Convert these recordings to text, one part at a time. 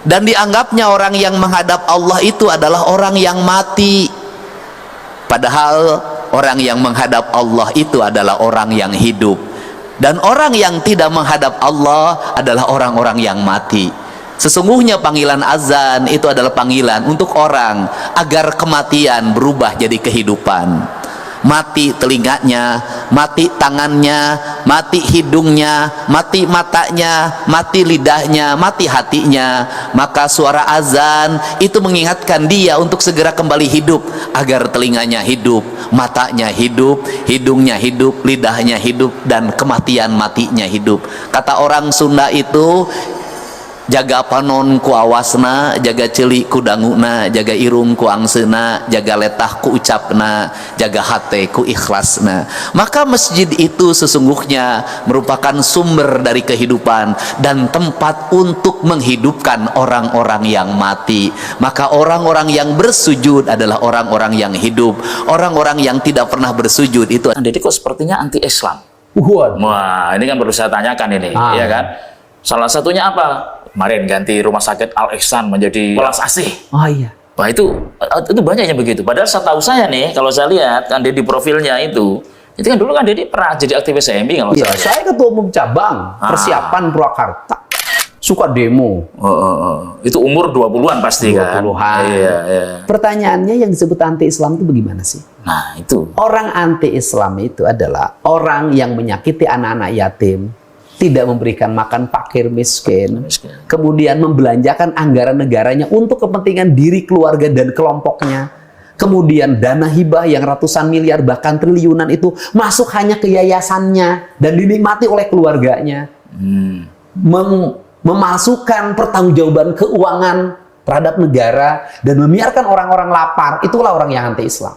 dan dianggapnya orang yang menghadap Allah itu adalah orang yang mati, padahal orang yang menghadap Allah itu adalah orang yang hidup, dan orang yang tidak menghadap Allah adalah orang-orang yang mati. Sesungguhnya panggilan azan itu adalah panggilan untuk orang agar kematian berubah jadi kehidupan. Mati telinganya, mati tangannya, mati hidungnya, mati matanya, mati lidahnya, mati hatinya. Maka suara azan itu mengingatkan dia untuk segera kembali hidup, agar telinganya hidup, matanya hidup, hidungnya hidup, lidahnya hidup, dan kematian matinya hidup. Kata orang Sunda itu, jaga panon ku awasna, jaga celi ku danguna, jaga irung ku angsena, jaga letah ku ucapna, jaga hate ku ikhlasna. Maka masjid itu sesungguhnya merupakan sumber dari kehidupan dan tempat untuk menghidupkan orang-orang yang mati. Maka orang-orang yang bersujud adalah orang-orang yang hidup. Orang-orang yang tidak pernah bersujud itu. Jadi kok sepertinya anti-Islam. Wah, ini kan perlu saya tanyakan ini, ya kan? Salah satunya apa? Kemarin ganti rumah sakit Al Ihsan menjadi Welas Asih. Oh iya. Wah, itu banyak yang begitu. Padahal setahu saya nih, kalau saya lihat kan di profilnya itu kan dulu kan Dedi pernah jadi aktivis CMI kalau Iya, saya ketua umum cabang persiapan Purwakarta. Suka demo. Itu umur 20-an pasti kan. 20-an. Iya. Pertanyaannya yang disebut anti-Islam itu bagaimana sih? Nah, itu. Orang anti-Islam itu adalah orang yang menyakiti anak-anak yatim, tidak memberikan makan fakir miskin, kemudian membelanjakan anggaran negaranya untuk kepentingan diri, keluarga, dan kelompoknya. Kemudian dana hibah yang ratusan miliar bahkan triliunan itu masuk hanya ke yayasannya dan dinikmati oleh keluarganya. Memasukkan pertanggungjawaban keuangan terhadap negara dan membiarkan orang-orang lapar, itulah orang yang anti-Islam.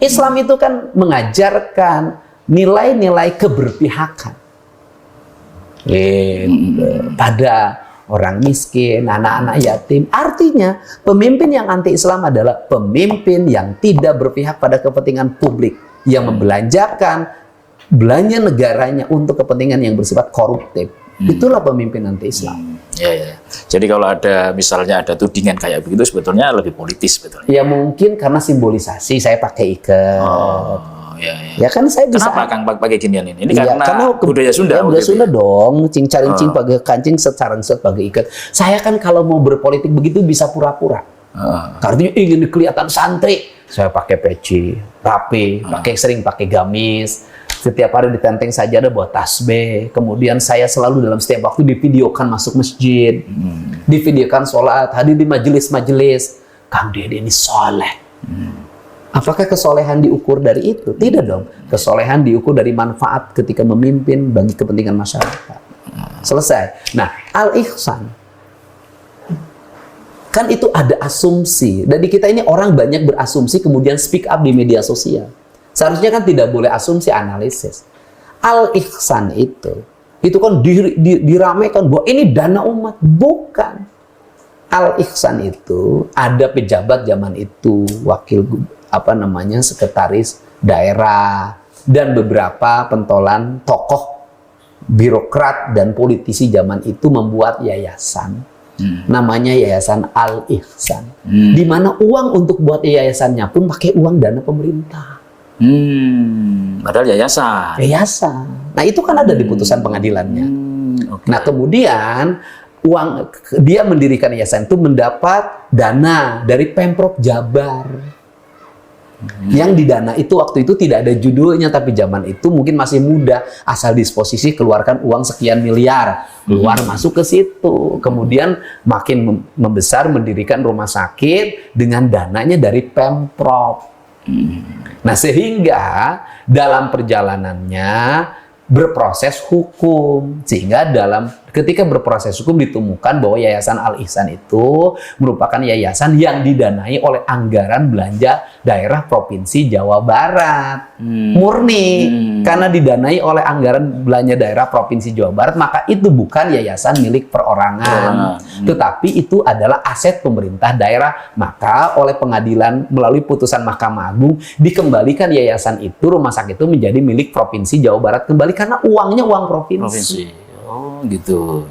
Islam itu kan mengajarkan nilai-nilai keberpihakan pada orang miskin, anak-anak yatim. Artinya pemimpin yang anti-Islam adalah pemimpin yang tidak berpihak pada kepentingan publik, yang membelanjakan belanja negaranya untuk kepentingan yang bersifat koruptif. Itulah pemimpin anti-Islam. Ya. Jadi kalau ada misalnya ada tudingan kayak begitu sebetulnya lebih politis sebetulnya. Ya mungkin karena simbolisasi saya pakai ikat. Ya kan saya bisa. Kenapa Kang pakai ginian ini? Ini ya, karena budaya Sunda. Budaya Sunda dong, cing carincing pakai kancing secarang set pakai ikat. Saya kan kalau mau berpolitik begitu bisa pura-pura. Karena ingin kelihatan santri, saya pakai peci, rapi, sering pakai gamis. Setiap hari ditenteng saja ada buat tasbih. Kemudian saya selalu dalam setiap waktu divideokan masuk masjid, divideokan sholat, hadir di majelis-majelis. Kang Dede ini soleh. Apakah kesolehan diukur dari itu? Tidak dong. Kesolehan diukur dari manfaat ketika memimpin bagi kepentingan masyarakat. Selesai. Nah, Al-Ihsan. Kan itu ada asumsi. Dan di kita ini orang banyak berasumsi kemudian speak up di media sosial. Seharusnya kan tidak boleh asumsi, analisis. Al-Ihsan itu kan diramaikan bahwa ini dana umat. Bukan. Al-Ihsan itu ada pejabat zaman itu, sekretaris daerah, dan beberapa pentolan tokoh birokrat dan politisi zaman itu membuat yayasan. Namanya Yayasan Al-Ihsan. Di mana uang untuk buat yayasannya pun pakai uang dana pemerintah. Padahal yayasan. Nah, itu kan ada di putusan pengadilannya. Nah, kemudian dia mendirikan yayasan itu mendapat dana dari Pemprov Jabar. Yang didana itu waktu itu tidak ada judulnya, tapi zaman itu mungkin masih muda, asal disposisi keluarkan uang sekian miliar, keluar masuk ke situ. Kemudian makin membesar mendirikan rumah sakit dengan dananya dari Pemprov. Nah, sehingga dalam perjalanannya berproses hukum, sehingga ketika berproses hukum ditemukan bahwa Yayasan Al-Ihsan itu merupakan yayasan yang didanai oleh anggaran belanja daerah Provinsi Jawa Barat. Murni. Karena didanai oleh anggaran belanja daerah Provinsi Jawa Barat, maka itu bukan yayasan milik perorangan. Tetapi itu adalah aset pemerintah daerah. Maka oleh pengadilan melalui putusan Mahkamah Agung dikembalikan yayasan itu, rumah sakit itu menjadi milik Provinsi Jawa Barat kembali karena uangnya uang provinsi. Oh, gitu.